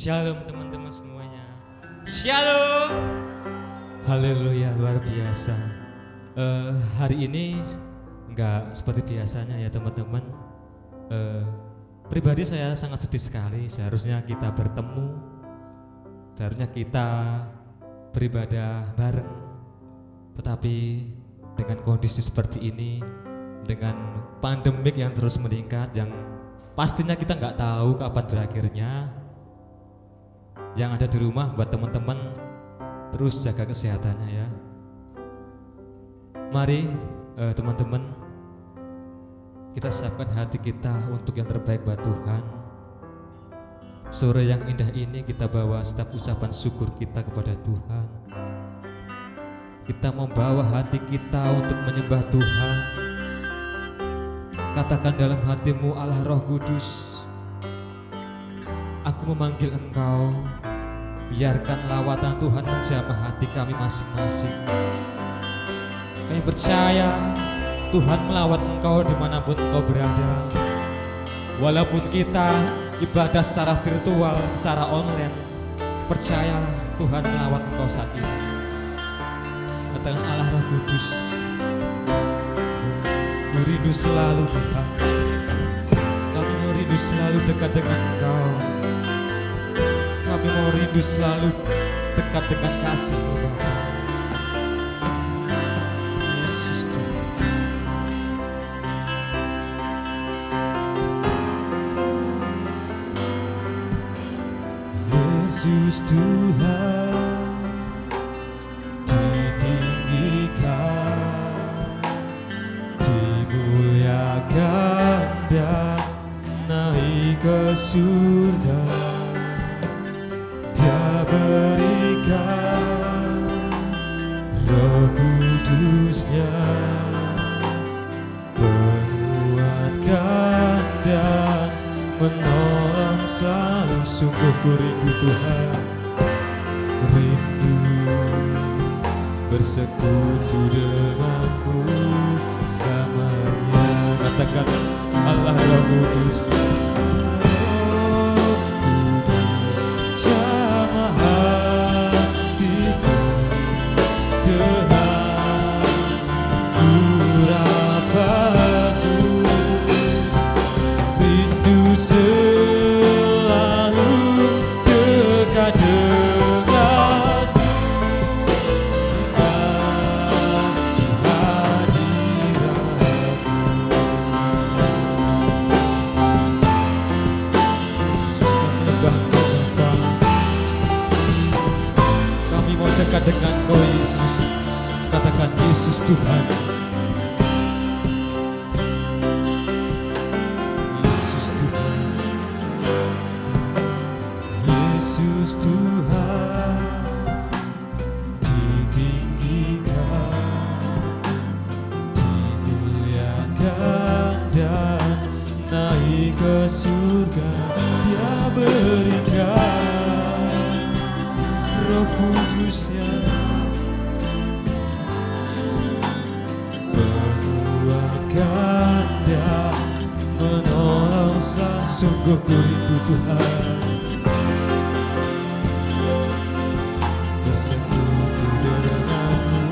Shalom teman-teman semuanya. Shalom. Haleluya, luar biasa. Hari ini enggak seperti biasanya ya teman-teman. Pribadi saya sangat sedih sekali. Seharusnya kita bertemu, seharusnya kita beribadah bareng. Tetapi dengan kondisi seperti ini, dengan pandemik yang terus meningkat, yang pastinya kita nggak tahu kapan berakhirnya. Yang ada di rumah buat teman-teman terus jaga kesehatannya ya. Mari teman-teman, kita siapkan hati kita untuk yang terbaik buat Tuhan. Sore yang indah ini kita bawa setiap ucapan syukur kita kepada Tuhan. Kita membawa hati kita untuk menyembah Tuhan. Katakan dalam hatimu, Allah Roh Kudus, aku memanggil Engkau. Biarkan lawatan Tuhan menjamah hati kami masing-masing. Kami percaya Tuhan melawat Engkau dimanapun Engkau berada. Walaupun kita ibadah secara virtual, secara online, percayalah Tuhan melawat Engkau saat ini. Katakan Allah Roh Kudus, merindu selalu Tuhan. Kami mau rindu selalu dekat dengan Engkau. Kami mau rindu selalu dekat dengan kasih-Mu Bapa. Yesus Tuhan. Yesus Tuhan, ditinggikan, dimuliakan dan naik ke surga. Dia berikan Roh Kudus-Nya, menguatkan dan menolong selalu. Sungguh ku rindu Tuhan, rindu bersekutu denganmu selamanya. Katakan Allah Roh Kudus. Dekat dengan Kau Yesus. Katakan Yesus Tuhan. Yesus Tuhan. Yesus Tuhan, ditinggikan, dimuliakan dan naik ke surga. Dia berikan Roh Kudus-Nya, menguatkan dan menolong selalu. Sungguh ku rindu Tuhan, bersekutu denganmu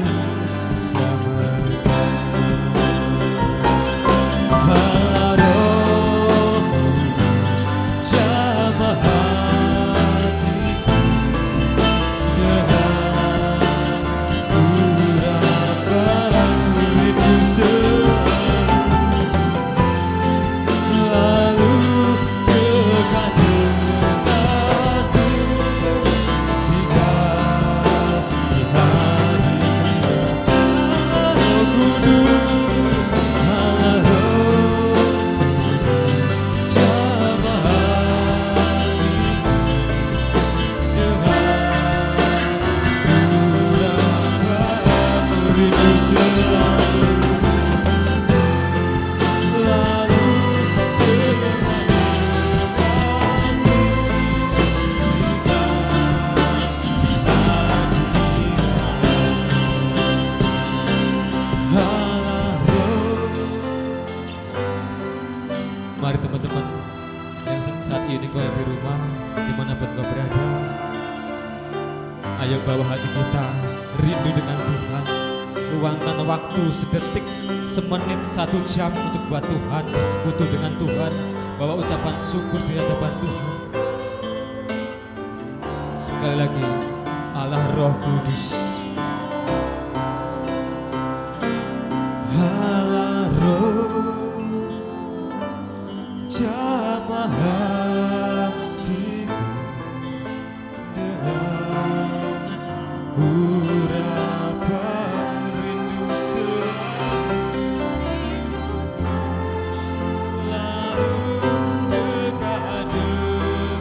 selamanya. Roh Kudus, jamah hatiku dengan urapan rindu selalu dekat denganku. Tinggal di hadirat Allah Kudus, Allah Roh Kudus, jamah hatiku dengan urapan rindu selalu. Mari teman-teman yang saat ini kau yang di rumah, dimanapun kau berada, ayo bawa hati kita rindu dengan Tuhan. Luangkan waktu sedetik, semenit, 1 jam untuk buat Tuhan, bersekutu dengan Tuhan, bawa ucapan syukur di hadapan Tuhan. Sekali lagi, Allah Roh Kudus, Allah Roh, jamah hatiku dengan urapan rindu selalu dekat denganmu.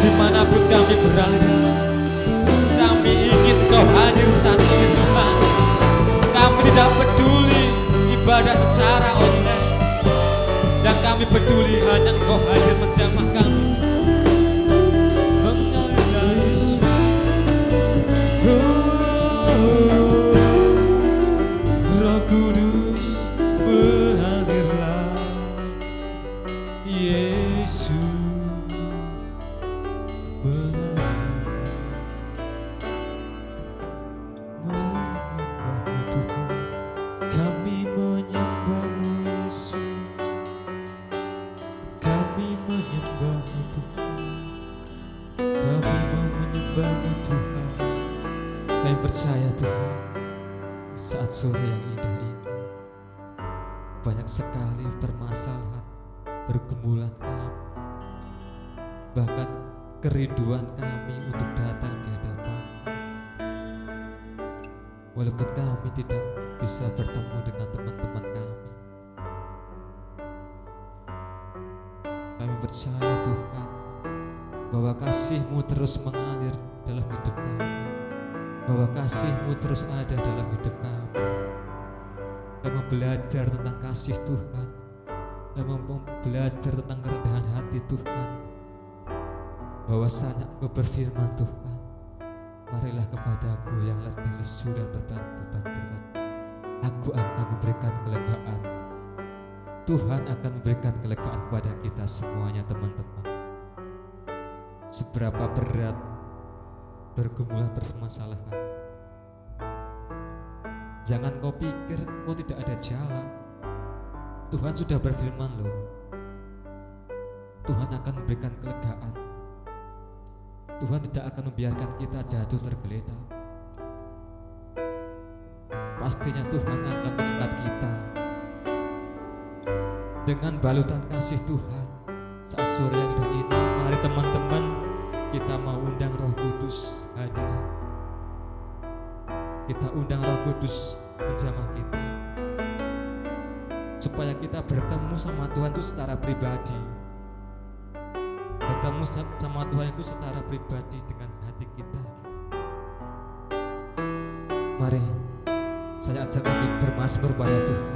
Dimanapun kami berada, kami ingin Kau hadir saat ini Tuhan. Kami tidak peduli ibadah secara online, dan kami peduli hanya Kau hadir menjamah kami. Mengalirlah Yesus, Roh Kudus, mengalirlah Yesus. Kami menyembah-Mu Yesus, kami menyembah-Mu Tuhan, kami mau menyembah-Mu Tuhan. Kami percaya Tuhan, saat sore yang indah ini banyak sekali permasalahan bergumulan kami, bahkan kerinduan kami untuk datang di hadapan. Walaupun kami tidak bisa bertemu dengan teman-teman kami percaya Tuhan bahwa kasih-Mu terus mengalir dalam hidup kami, bahwa kasih-Mu terus ada dalam hidup kami. Kami belajar tentang kasih Tuhan, kami belajar tentang kerendahan hati Tuhan, bahwasanya Engkau berfirman Tuhan, marilah kepadaku yang letih lesu dan beban berat, aku akan memberikan kelegaan. Tuhan akan memberikan kelegaan kepada kita semuanya teman-teman. Seberapa berat bergumulan permasalahan, Jangan kau pikir kau tidak ada jalan. Tuhan sudah berfirman loh, Tuhan akan memberikan kelegaan. Tuhan tidak akan membiarkan kita jatuh tergeletak. Pastinya Tuhan akan mengangkat kita dengan balutan kasih Tuhan. Saat sore yang indah ini, mari teman-teman, kita mau undang Roh Kudus hadir. Kita undang Roh Kudus menjamah kita, supaya kita bertemu sama Tuhan itu secara pribadi. Bertemu sama Tuhan itu secara pribadi dengan hati kita. Mari saya ajak untuk bermazmur pada Tuhan.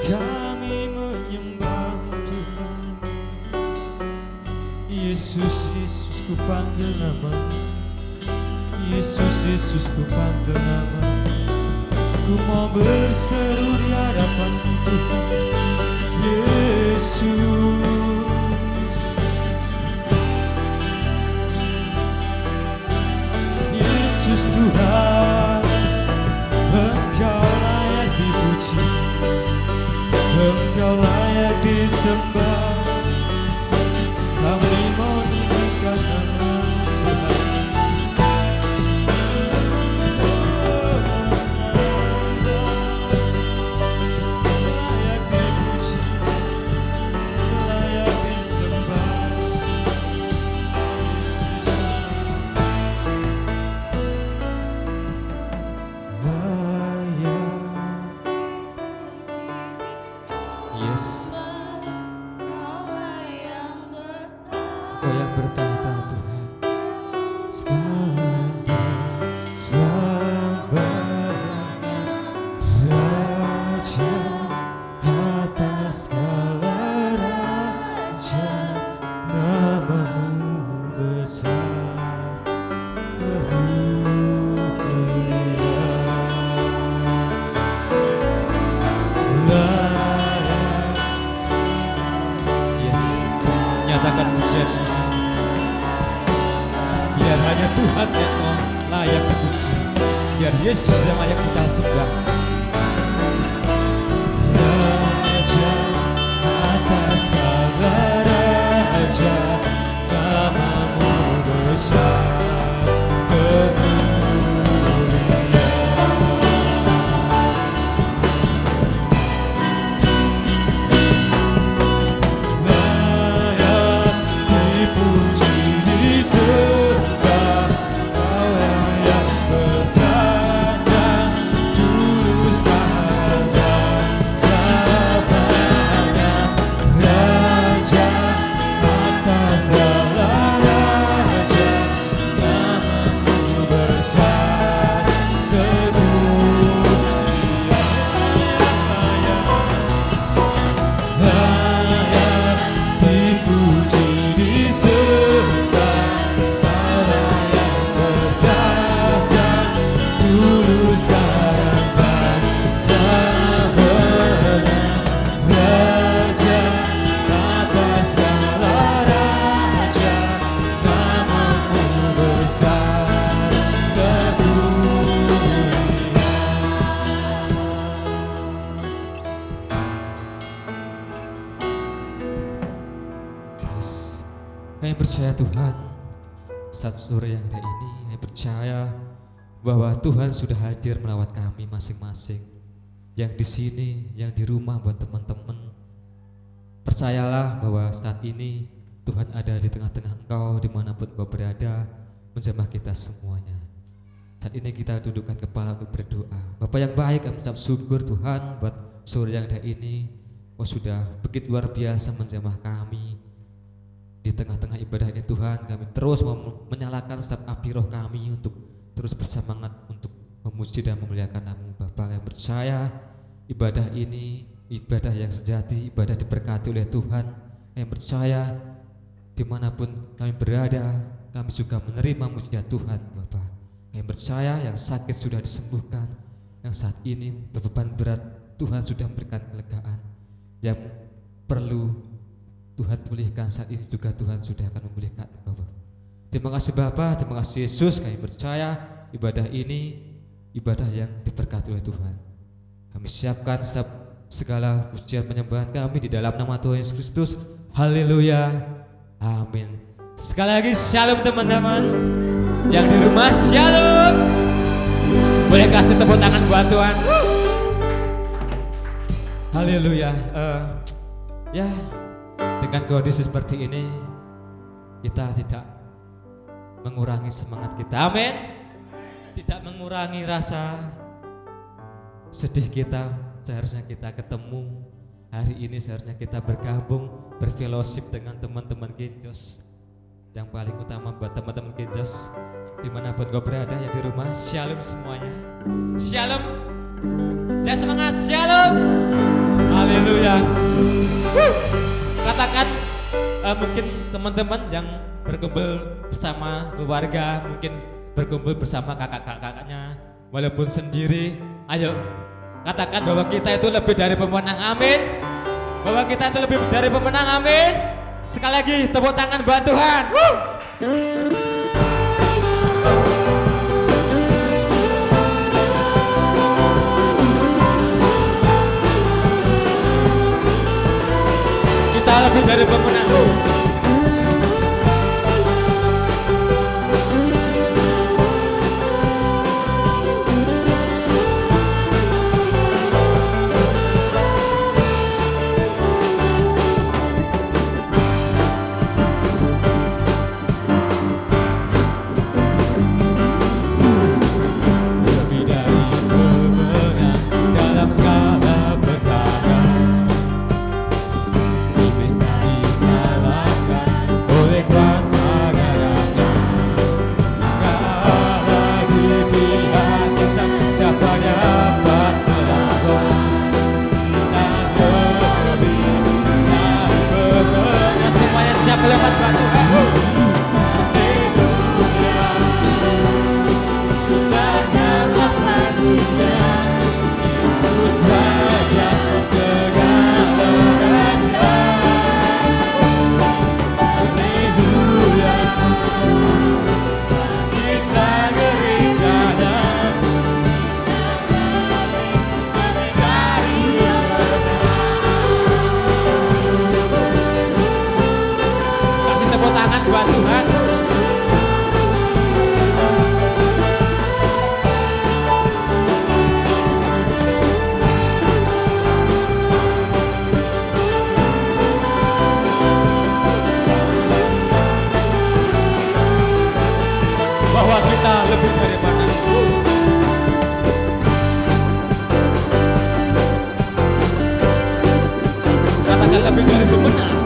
Kami menyembah Tuhan, Yesus, Yesus ku panggil nama-Mu. Yesus, Yesus ku panggil nama-Mu. Ku mau berseru di hadapan Tuhan. Yesus, Yesus Tuhan, Engkau layak dipuji, Engkau layak disembah. Kami mau meninggikan nama Tuhan. Layak dipuji, layak disembah. Yesus layak. Yes. Kau yang bertahta Tuhan, sekarang dan selamanya, Raja atas segala raja, nama-Mu besar layak. Yes, nyatakan pujian. Biar hanya Tuhan yang layak dipuji, biar Yesus yang layak kita sembah. Raja atas segala raja, nama-Mu besar layak dipuji, disembah. Kau yang bertanda dulu, sekarang dan selamanya, Raja atas segala raja, nama-Mu besar kedudukan. Layak dipuji, disembah. Kau yang bertahta dulu, sekarang dan selamanya, Raja atas segala raja, nama-Mu besar kedudukan. Yes. Kami percaya Tuhan, saat sore yang indah ini, kami percaya bahwa Tuhan sudah hadir melawat kami masing-masing. Yang di sini, yang di rumah, buat teman-teman, percayalah bahwa saat ini Tuhan ada di tengah-tengah engkau, dimanapun engkau berada, menjamah kita semuanya. Saat ini kita dudukkan kepala untuk berdoa. Bapa yang baik, kami ucap syukur Tuhan buat sore yang indah ini. Kau sudah begitu luar biasa menjamah kami. Di tengah-tengah ibadah ini Tuhan, kami terus menyalakan setiap api roh kami untuk terus bersemangat untuk memuji dan memuliakan nama-Mu. Bapa yang percaya ibadah ini ibadah yang sejati, ibadah diberkati oleh Tuhan. Yang percaya dimanapun kami berada, kami juga menerima mujizat Tuhan. Bapa yang percaya yang sakit sudah disembuhkan, yang saat ini beban berat Tuhan sudah memberikan kelegaan, yang perlu Tuhan pulihkan saat ini juga Tuhan sudah akan memulihkan engkau. Terima kasih Bapa, terima kasih Yesus. Kami percaya ibadah ini ibadah yang diberkati oleh Tuhan. Kami siapkan setiap segala pujian penyembahan kami di dalam nama Tuhan Yesus Kristus. Haleluya, amin. Sekali lagi shalom teman-teman yang di rumah, shalom. Boleh kasih tepuk tangan buat Tuhan. Haleluya. Ya, dengan kondisi seperti ini kita tidak mengurangi semangat kita, amin. Tidak mengurangi rasa sedih kita. Seharusnya kita ketemu hari ini, seharusnya kita bergabung, berfellowship dengan teman-teman Genjos. Yang paling utama buat teman-teman Genjos dimanapun kau berada ya di rumah, shalom semuanya. Shalom. Jangan semangat, shalom. Haleluya. Katakan mungkin teman-teman yang berkumpul bersama keluarga, mungkin berkumpul bersama kakak-kakaknya, walaupun sendiri, ayo katakan bahwa kita itu lebih dari pemenang, amin. Bahwa kita itu lebih dari pemenang, amin. Sekali lagi tepuk tangan buat Tuhan. Kita lebih dari pemenang. Lebih dari pemenang.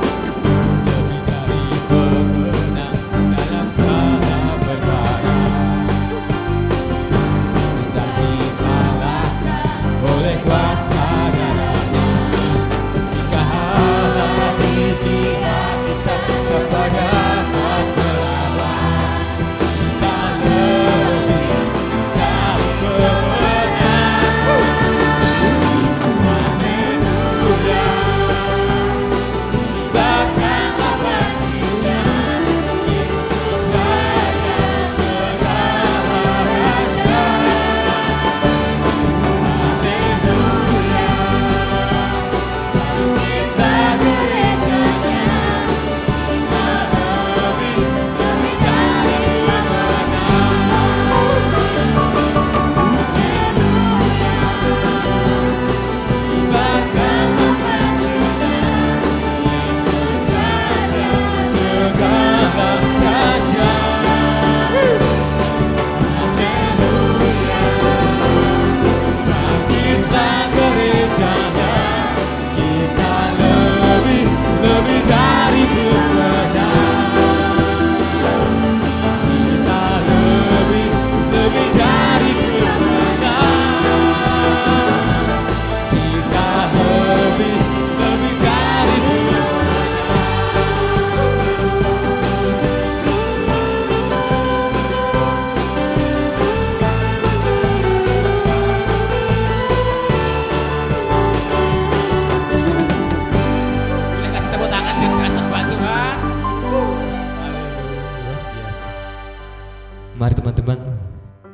Mari teman-teman,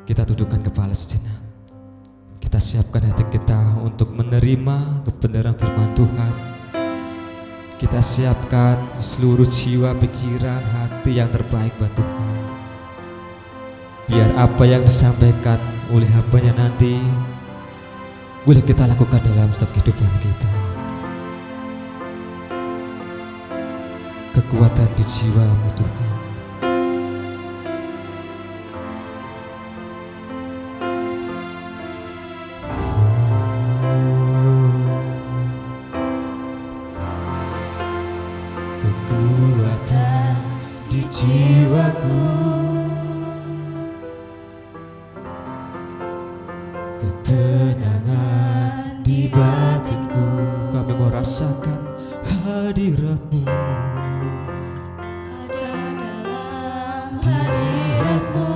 kita dudukkan kepala sejenak. Kita siapkan hati kita untuk menerima kebenaran firman Tuhan. Kita siapkan seluruh jiwa, pikiran, hati yang terbaik buat Tuhan. Biar apa yang disampaikan oleh hambanya nanti boleh kita lakukan dalam setiap kehidupan kita. Kekuatan di jiwamu Tuhan. Kekuatan di jiwaku, ketenangan di batinku. Kami mau rasakan hadirat-Mu. Dalam hadirat-Mu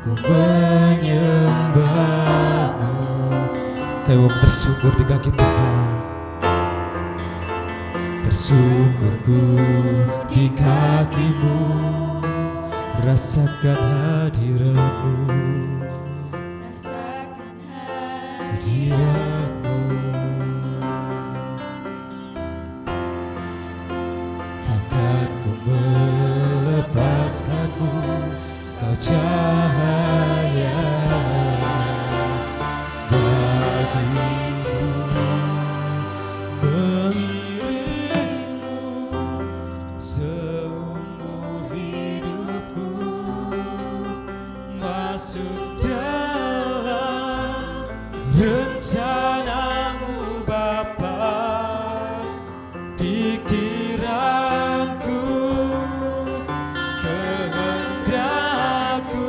ku menyembah-Mu. Kami mau bersungkur di kaki Tuhan. Bersungkurku di kaki-Mu, Rasakan hadirat-Mu. rasakan hadirat-Mu. Takkan ku melepaskan-Mu, Kau cahaya bagiku. Mengiringmu seumur hidupku, masuk dalam rencana-Mu Bapa. Pikiranku, kehendakku,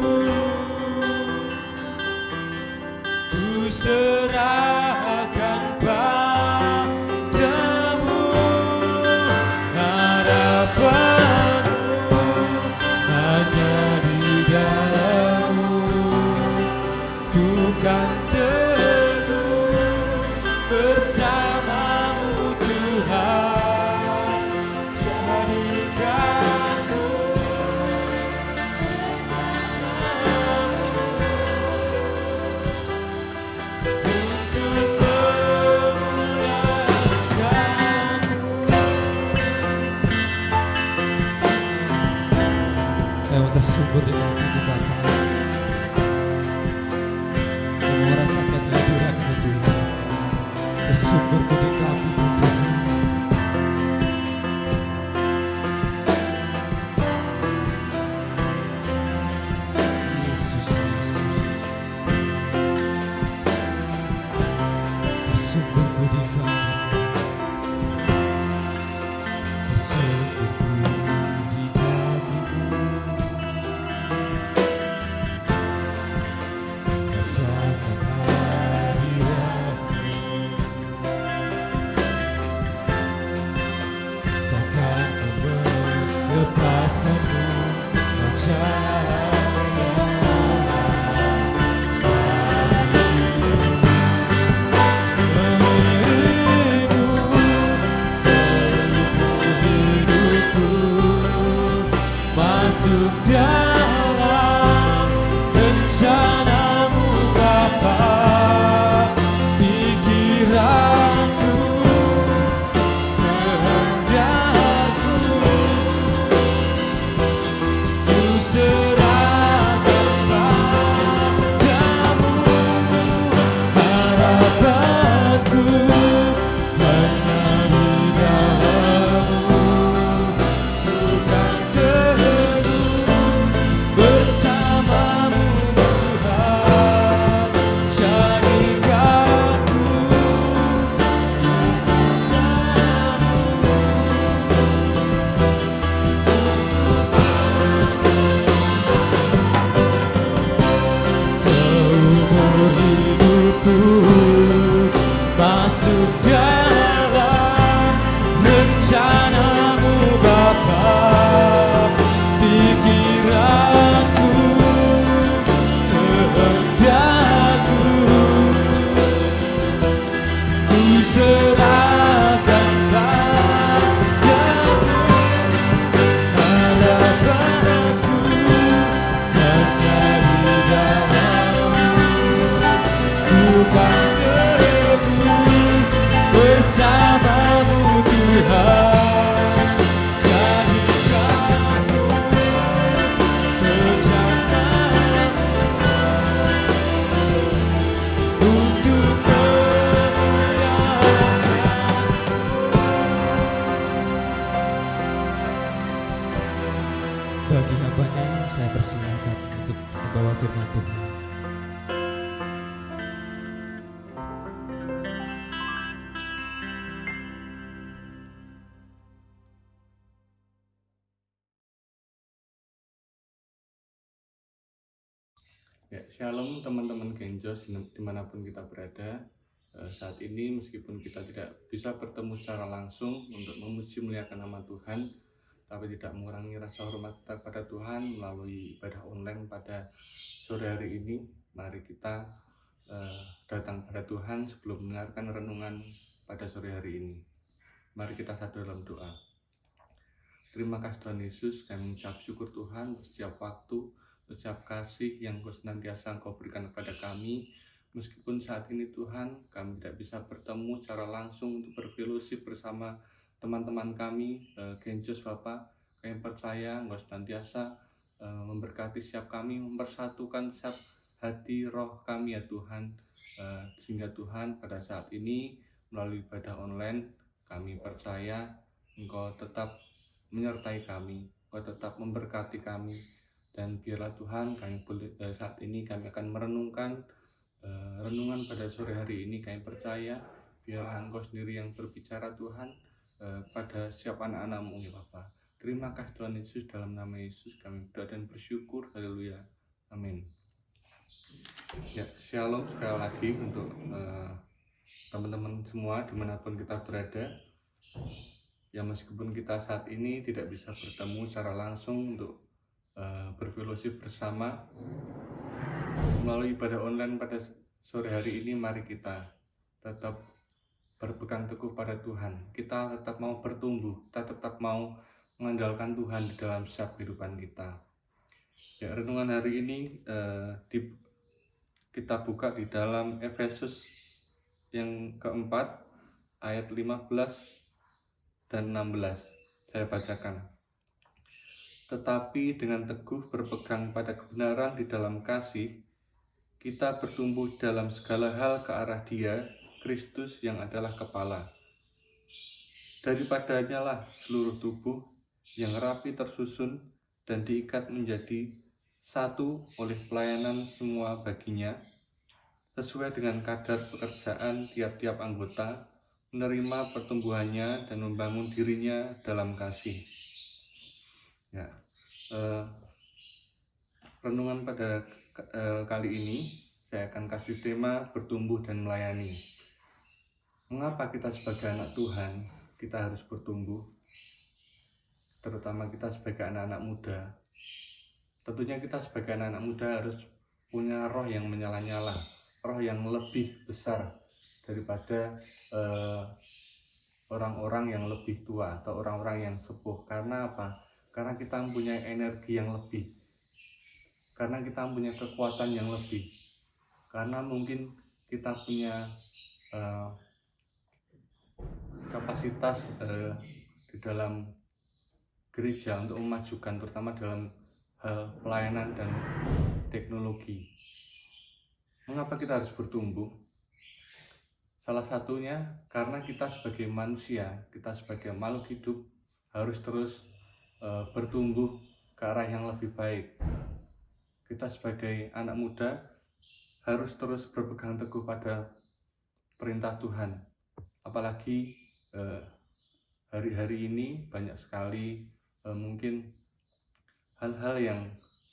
ku serahkan padamu. Harapanku hanya di dalam-Mu, ku kan teguh bersama-Mu Tuhan. Jadikanku rencana-Mu untuk memuliakan-Mu. Kami mau tersungkur di kaki Bapa. Kami mau rasakan hadirat-Mu Tuhan. Tersungkur di kaki-Mu Tuhan. Yesus, Yesus. Tersungkur di kaki. Bersungkurku di kaki-Mu, rasakan hadirat-Mu. Takkan ku melepaskan-Mu, Kau cahaya bagiku. Mengiringmu seumur hidupku, masuk dalam rencana-Mu Bapa. Pikiranku, kehendakku, ku serahkan padamu. Harapanku hanya di dalam-Mu, ku kan teguh bersama-Mu Tuhan. Jadikanku seumur hidupku, masuk dalam rencana-Mu Bapa. Pikiranku, kehendakku, ku serahkan padamu. Harapanku hanya bagi hambanya saya persilakan untuk membawa firman Tuhan. Ya, shalom teman-teman Genjos dimanapun kita berada. Saat ini meskipun kita tidak bisa bertemu secara langsung untuk memuji muliakan nama Tuhan, tapi tidak mengurangi rasa hormat kita kepada Tuhan melalui ibadah online pada sore hari ini. Mari kita datang pada Tuhan sebelum mendengarkan renungan pada sore hari ini. Mari kita satu dalam doa. Terima kasih Tuhan Yesus, kami mengucap syukur Tuhan setiap waktu, setiap kasih yang senantiasa Engkau berikan kepada kami. Meskipun saat ini Tuhan, kami tidak bisa bertemu secara langsung untuk berfellowship bersama teman-teman kami, Genjos Bapak, kami percaya Engkau senantiasa memberkati setiap kami, mempersatukan setiap hati roh kami ya Tuhan, sehingga Tuhan pada saat ini melalui ibadah online, kami percaya Engkau tetap menyertai kami, Engkau tetap memberkati kami. Dan biarlah Tuhan kami saat ini kami akan merenungkan renungan pada sore hari ini. Kami percaya biarlah Engkau sendiri yang berbicara Tuhan pada setiap anak-anak-Mu ya Bapa. Terima kasih Tuhan Yesus, dalam nama Yesus kami berdoa dan bersyukur. Haleluya, amin. Ya, shalom sekali lagi untuk teman-teman semua dimanapun kita berada. Ya, meskipun kita saat ini tidak bisa bertemu secara langsung untuk berfellowship bersama melalui ibadah online pada sore hari ini, mari kita tetap berpegang teguh pada Tuhan. Kita tetap mau bertumbuh, kita tetap mau mengandalkan Tuhan di dalam setiap kehidupan kita. Ya, renungan hari ini kita buka di dalam Efesus yang keempat ayat 15 dan 16. Saya bacakan. Tetapi dengan teguh berpegang pada kebenaran di dalam kasih, kita bertumbuh dalam segala hal ke arah Dia, Kristus yang adalah kepala. Daripadanya lah seluruh tubuh yang rapi tersusun dan diikat menjadi satu oleh pelayanan semua baginya, sesuai dengan kadar pekerjaan tiap-tiap anggota, menerima pertumbuhannya dan membangun dirinya dalam kasih. Ya, renungan pada kali ini saya akan kasih tema bertumbuh dan melayani. Mengapa kita sebagai anak Tuhan kita harus bertumbuh? Terutama kita sebagai anak-anak muda. Tentunya kita sebagai anak-anak muda harus punya roh yang menyala-nyala, roh yang lebih besar daripada orang-orang yang lebih tua atau orang-orang yang sepuh. Karena apa? Karena kita mempunyai energi yang lebih, karena kita mempunyai kekuatan yang lebih, karena mungkin kita punya kapasitas di dalam gereja untuk memajukan, terutama dalam hal pelayanan dan teknologi. Mengapa kita harus bertumbuh? Salah satunya karena kita sebagai manusia, kita sebagai makhluk hidup harus terus bertumbuh ke arah yang lebih baik. Kita sebagai anak muda harus terus berpegang teguh pada perintah Tuhan. Apalagi hari-hari ini banyak sekali mungkin hal-hal yang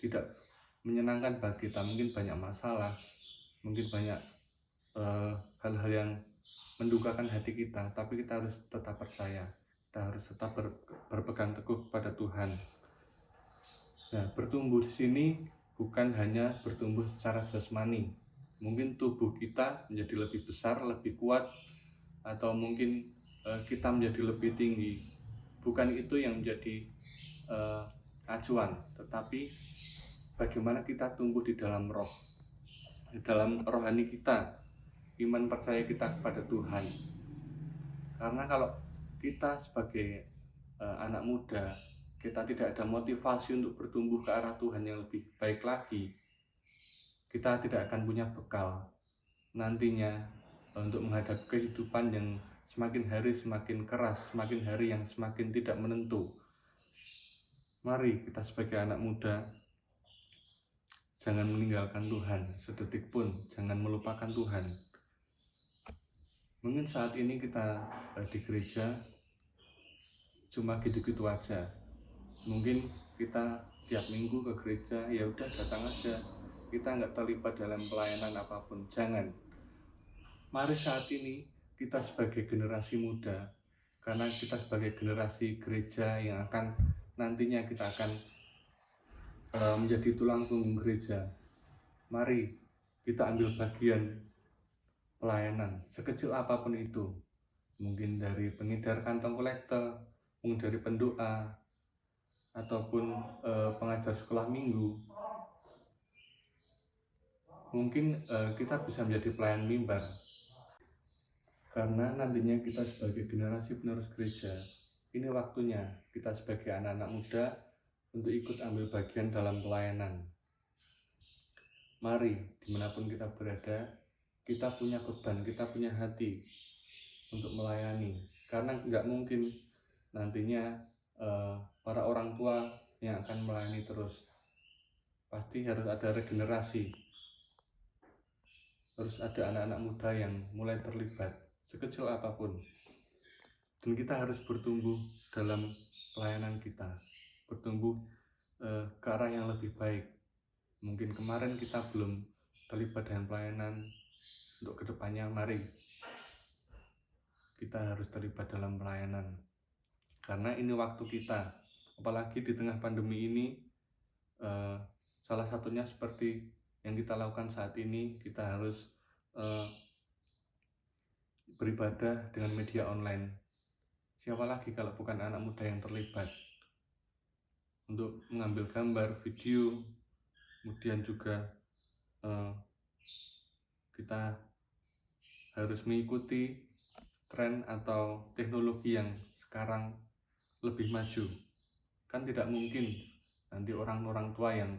tidak menyenangkan bagi kita. Mungkin banyak masalah, mungkin banyak hal-hal yang mendukakan hati kita. Tapi kita harus tetap percaya, kita harus tetap berpegang teguh pada Tuhan. Nah, bertumbuh di sini bukan hanya bertumbuh secara jasmani. Mungkin tubuh kita menjadi lebih besar, lebih kuat, atau mungkin kita menjadi lebih tinggi. Bukan itu yang menjadi acuan, tetapi bagaimana kita tumbuh di dalam roh, di dalam rohani kita, iman percaya kita kepada Tuhan. Karena kalau kita sebagai anak muda, kita tidak ada motivasi untuk bertumbuh ke arah Tuhan yang lebih baik lagi, kita tidak akan punya bekal nantinya untuk menghadapi kehidupan yang semakin hari semakin keras, semakin hari yang semakin tidak menentu. Mari kita sebagai anak muda jangan meninggalkan Tuhan sedetik pun, jangan melupakan Tuhan. Mungkin saat ini kita di gereja cuma gitu-gitu aja. Mungkin kita tiap minggu ke gereja, ya udah datang aja. Kita nggak terlibat dalam pelayanan apapun. Jangan. Mari saat ini kita sebagai generasi muda, karena kita sebagai generasi gereja yang akan nantinya kita akan menjadi tulang punggung gereja. Mari kita ambil bagian pelayanan sekecil apapun itu. Mungkin dari pengedar kantong kolektor, mungkin dari pendoa, ataupun pengajar sekolah minggu. Mungkin kita bisa menjadi pelayan mimbar. Karena nantinya kita sebagai generasi penerus gereja, ini waktunya kita sebagai anak-anak muda untuk ikut ambil bagian dalam pelayanan. Mari, dimanapun kita berada, kita punya beban, kita punya hati untuk melayani. Karena nggak mungkin nantinya para orang tua yang akan melayani terus. Pasti harus ada regenerasi. Harus ada anak-anak muda yang mulai terlibat, sekecil apapun. Dan kita harus bertumbuh dalam pelayanan kita, bertumbuh ke arah yang lebih baik. Mungkin kemarin kita belum terlibat dengan pelayanan, untuk kedepannya mari kita harus terlibat dalam pelayanan. Karena ini waktu kita, apalagi di tengah pandemi ini, salah satunya seperti yang kita lakukan saat ini, kita harus beribadah dengan media online. Siapa lagi kalau bukan anak muda yang terlibat untuk mengambil gambar, video, kemudian juga kita harus mengikuti tren atau teknologi yang sekarang lebih maju. Kan tidak mungkin nanti orang-orang tua yang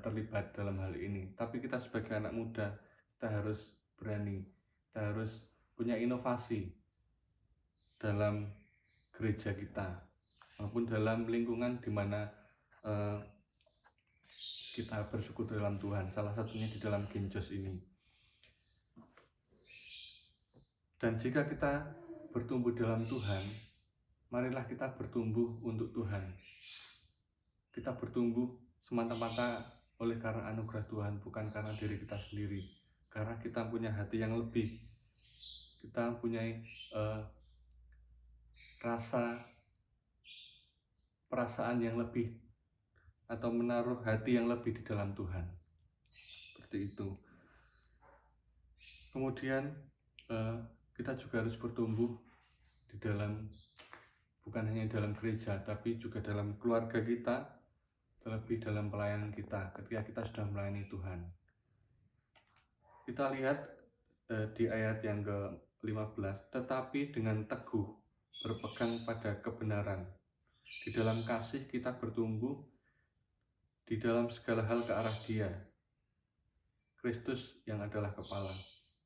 terlibat dalam hal ini. Tapi kita sebagai anak muda, kita harus berani, kita harus punya inovasi dalam gereja kita, maupun dalam lingkungan di mana kita bersekutu dalam Tuhan, salah satunya di dalam Genjos ini. Dan jika kita bertumbuh dalam Tuhan, marilah kita bertumbuh untuk Tuhan. Kita bertumbuh semata-mata oleh karena anugerah Tuhan, bukan karena diri kita sendiri. Karena kita punya hati yang lebih, kita punya perasaan yang lebih, atau menaruh hati yang lebih di dalam Tuhan. Seperti itu. Kemudian kita juga harus bertumbuh di dalam, bukan hanya dalam gereja, tapi juga dalam keluarga kita, terlebih dalam pelayanan kita ketika kita sudah melayani Tuhan. Kita lihat di ayat yang ke-15, tetapi dengan teguh berpegang pada kebenaran. Di dalam kasih kita bertumbuh di dalam segala hal ke arah Dia, Kristus yang adalah kepala.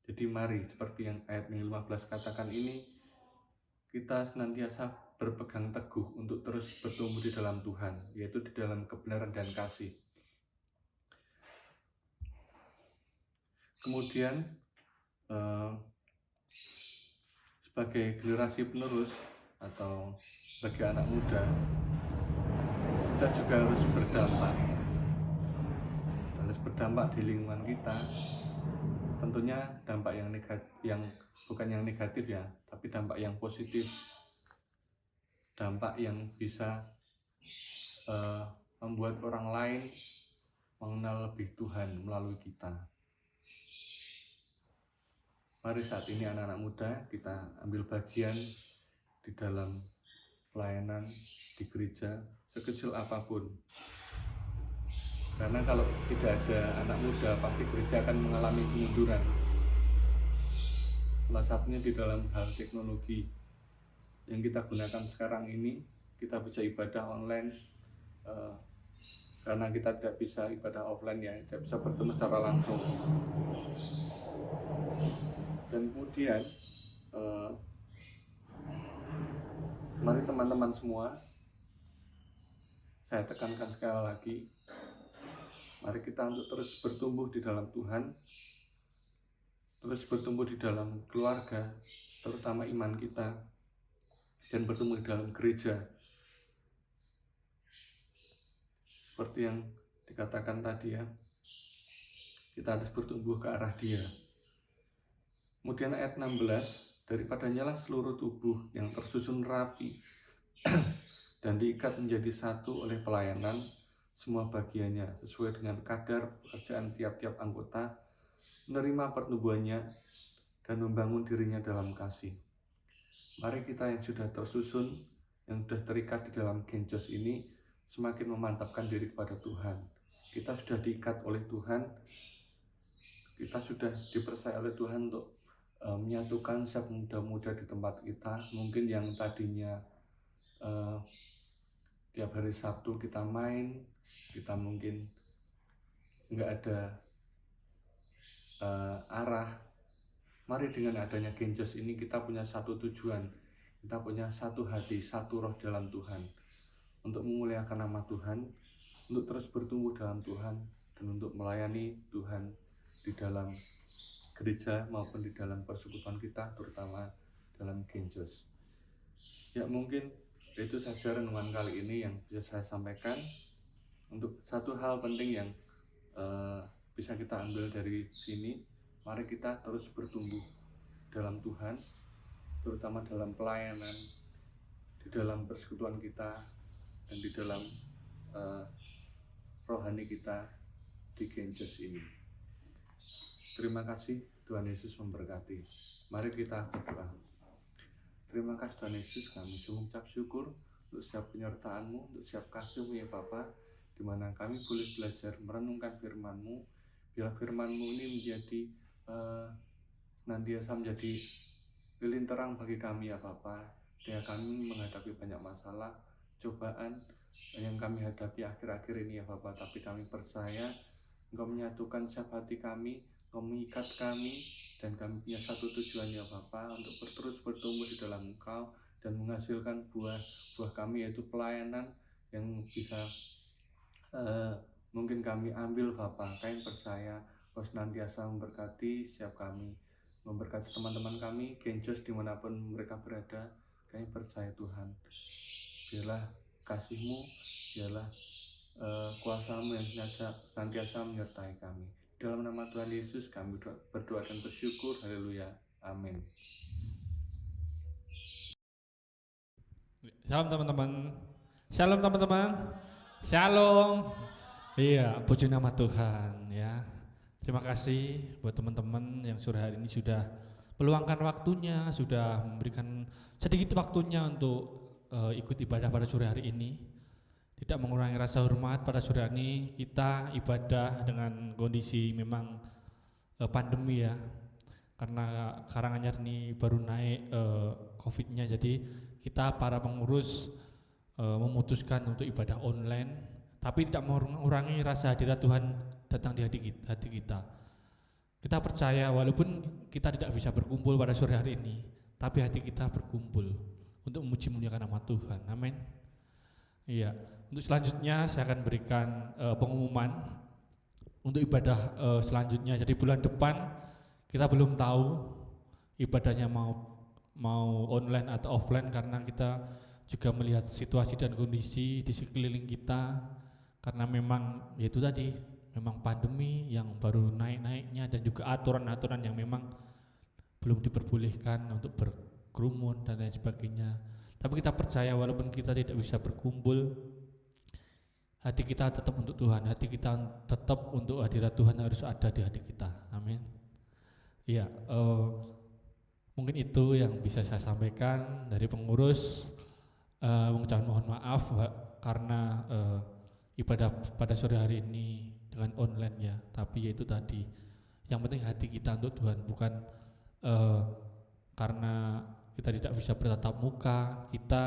Jadi mari, seperti yang ayat 15 katakan ini, kita senantiasa berpegang teguh untuk terus bertumbuh di dalam Tuhan, yaitu di dalam kebenaran dan kasih. Kemudian sebagai generasi penerus atau sebagai anak muda, kita juga harus berdampak di lingkungan kita. Tentunya dampak yang negatif, yang bukan yang negatif ya, tapi dampak yang positif, dampak yang bisa membuat orang lain mengenal lebih Tuhan melalui kita. Mari saat ini anak-anak muda kita ambil bagian di dalam pelayanan di gereja sekecil apapun. Karena kalau tidak ada anak muda, pasti gereja akan mengalami kemunduran. Salah satunya di dalam hal teknologi yang kita gunakan sekarang ini, kita bisa ibadah online karena kita tidak bisa ibadah offline ya, tidak bisa bertemu secara langsung. Dan kemudian mari teman-teman semua, saya tekankan sekali lagi, mari kita untuk terus bertumbuh di dalam Tuhan, terus bertumbuh di dalam keluarga, terutama iman kita, dan bertumbuh di dalam gereja. Seperti yang dikatakan tadi ya, kita harus bertumbuh ke arah Dia. Kemudian ayat 16, daripadanya lah seluruh tubuh yang tersusun rapi dan diikat menjadi satu oleh pelayanan semua bagiannya sesuai dengan kadar pekerjaan tiap-tiap anggota, menerima pertumbuhannya dan membangun dirinya dalam kasih. Mari kita yang sudah tersusun, yang sudah terikat di dalam genjos ini, semakin memantapkan diri kepada Tuhan. Kita sudah diikat oleh Tuhan, kita sudah dipercaya oleh Tuhan untuk menyatukan setiap muda-muda di tempat kita. Mungkin yang tadinya tiap hari Sabtu kita main, kita mungkin nggak ada arah. Mari dengan adanya genjos ini kita punya satu tujuan, kita punya satu hati, satu roh dalam Tuhan, untuk memuliakan nama Tuhan, untuk terus bertumbuh dalam Tuhan, dan untuk melayani Tuhan di dalam gereja maupun di dalam persekutuan kita, terutama dalam genjos. Ya, mungkin itu saja renungan kali ini yang bisa saya sampaikan. Untuk satu hal penting yang bisa kita ambil dari sini, mari kita terus bertumbuh dalam Tuhan, terutama dalam pelayanan, di dalam persekutuan kita, dan di dalam rohani kita di genjos ini. Terima kasih, Tuhan Yesus memberkati. Mari kita berdoa. Terima kasih Tuhan Yesus, kami mengucap syukur untuk setiap penyertaan-Mu, untuk setiap kasih-Mu ya Bapa, di mana kami boleh belajar merenungkan firman-Mu. Biar firman-Mu ini menjadi senantiasa menjadi lilin terang bagi kami ya Bapa. Ketika kami menghadapi banyak masalah, cobaan yang kami hadapi akhir-akhir ini ya Bapa, tapi kami percaya Engkau menyatukan setiap hati kami, Engkau mengikat kami, dan kami punya satu tujuan ya Bapa, untuk terus bertumbuh di dalam Engkau dan menghasilkan buah kami, yaitu pelayanan yang bisa mungkin kami ambil Bapa. Kami percaya Engkau senantiasa memberkati setiap kami, memberkati teman-teman kami genjos dimanapun mereka berada. Kami percaya Tuhan, biarlah kasih-Mu, biarlah kuasa-Mu yang senantiasa menyertai kami. Dalam nama Tuhan Yesus kami berdoa dan bersyukur. Haleluya. Amin. Shalom teman-teman. Shalom teman-teman. Shalom. Iya, puji nama Tuhan ya. Terima kasih buat teman-teman yang sore hari ini sudah meluangkan waktunya, sudah memberikan sedikit waktunya untuk ikut ibadah pada sore hari ini. Tidak mengurangi rasa hormat pada sore hari ini kita ibadah dengan kondisi memang pandemi ya. Karena Karanganyar ini baru naik COVID-nya, jadi kita para pengurus memutuskan untuk ibadah online, tapi tidak mengurangi rasa hadirat Tuhan datang di hati kita. Kita percaya walaupun kita tidak bisa berkumpul pada sore hari ini, tapi hati kita berkumpul untuk memuji muliakan nama Tuhan. Amin. Iya. Untuk selanjutnya saya akan berikan pengumuman untuk ibadah selanjutnya. Jadi bulan depan kita belum tahu ibadahnya mau online atau offline, karena kita juga melihat situasi dan kondisi di sekeliling kita, karena memang yaitu tadi memang pandemi yang baru naik-naiknya, dan juga aturan-aturan yang memang belum diperbolehkan untuk berkerumun dan lain sebagainya. Tapi kita percaya walaupun kita tidak bisa berkumpul, hati kita tetap untuk Tuhan, hati kita tetap untuk hadirat Tuhan harus ada di hati kita. Amin. Iya, mungkin itu yang bisa saya sampaikan dari pengurus. Mengucapkan mohon maaf karena ibadah pada sore hari ini dengan online ya, tapi yaitu tadi yang penting hati kita untuk Tuhan, bukan karena kita tidak bisa bertatap muka kita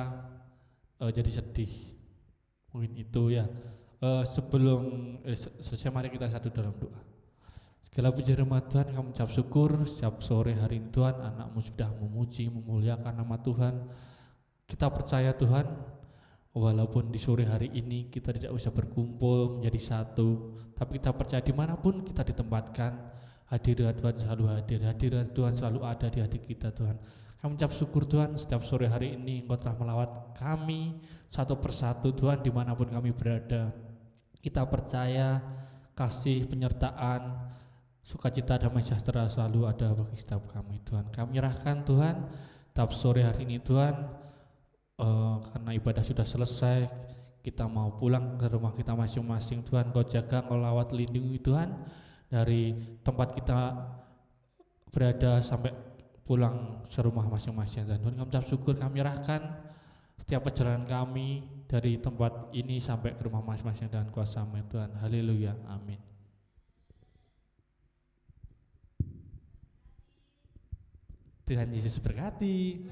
jadi sedih. Mungkin itu ya. Sebelum selesai mari kita satu dalam doa. Segala puji rahmat Tuhan, kami ucap syukur setiap sore hari ini Tuhan, anak-Mu sudah memuji memuliakan nama Tuhan. Kita percaya Tuhan, Walaupun di sore hari ini kita tidak usah berkumpul menjadi satu, tapi kita percaya dimanapun kita ditempatkan, hadirat Tuhan selalu hadir, hadirat Tuhan selalu ada di hati kita Tuhan. Kami ucap syukur Tuhan, setiap sore hari ini Engkau telah melawat kami satu persatu Tuhan dimanapun kami berada. Kita percaya kasih, penyertaan, sukacita, damai sejahtera selalu ada bagi setiap kami Tuhan. Kami menyerahkan Tuhan, setiap sore hari ini Tuhan, karena ibadah sudah selesai, kita mau pulang ke rumah kita masing-masing Tuhan. Kau jaga, Kau lawat, lindungi Tuhan, dari tempat kita berada sampai pulang ke rumah masing-masing Tuhan. Kami ucap syukur, kami menyerahkan setiap perjalanan kami dari tempat ini sampai ke rumah masing-masing dengan kuasa-Mu Tuhan. Haleluya, amin. Tuhan Yesus berkati.